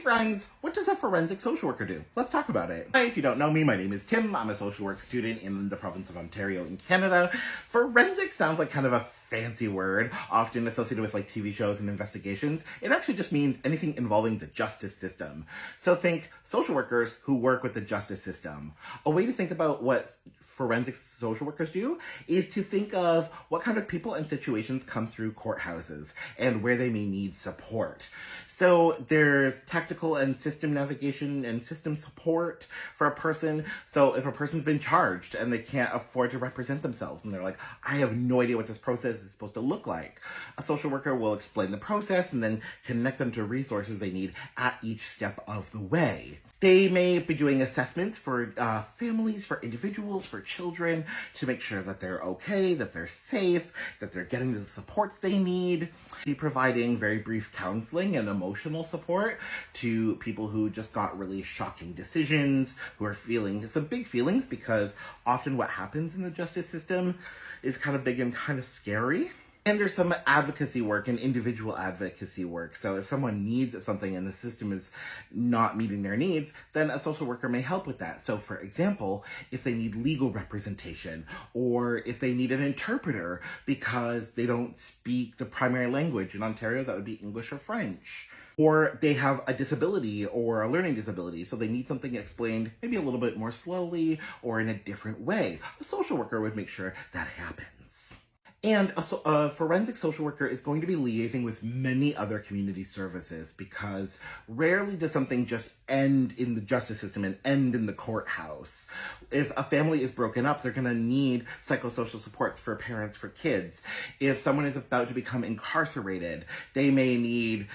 Friends, what does a forensic social worker do? Let's talk about it. Hi, if you don't know me, my name is Tim. I'm a social work student in the province of Ontario in Canada. Forensic sounds like kind of a fancy word, often associated with like TV shows and investigations. It actually just means anything involving the justice system. So think social workers who work with the justice system. A way to think about what forensic social workers do is to think of what kind of people and situations come through courthouses and where they may need support. So there's tactical and system navigation and system support for a person. So if a person's been charged and they can't afford to represent themselves and they're like, I have no idea what this process is supposed to look like, a social worker will explain the process and then connect them to resources they need at each step of the way. They may be doing assessments for families, for individuals, for children to make sure that they're okay, that they're safe, that they're getting the supports they need. Be providing very brief counseling and emotional support to people who just got really shocking decisions, who are feeling some big feelings, because often what happens in the justice system is kind of big and kind of scary. And there's some advocacy work and individual advocacy work. So if someone needs something and the system is not meeting their needs, then a social worker may help with that. So for example, if they need legal representation, or if they need an interpreter because they don't speak the primary language in Ontario, that would be English or French. Or they have a disability or a learning disability, so they need something explained maybe a little bit more slowly or in a different way. A social worker would make sure that happens. And a forensic social worker is going to be liaising with many other community services, because rarely does something just end in the justice system and end in the courthouse. If a family is broken up, they're going to need psychosocial supports for parents, for kids. If someone is about to become incarcerated, they may need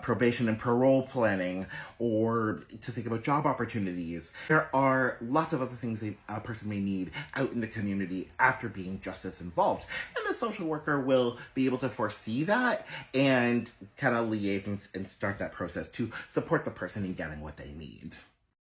probation and parole planning, or to think about job opportunities. There are lots of other things a person may need out in the community after being justice involved. And a social worker will be able to foresee that and kind of liaise and start that process to support the person in getting what they need.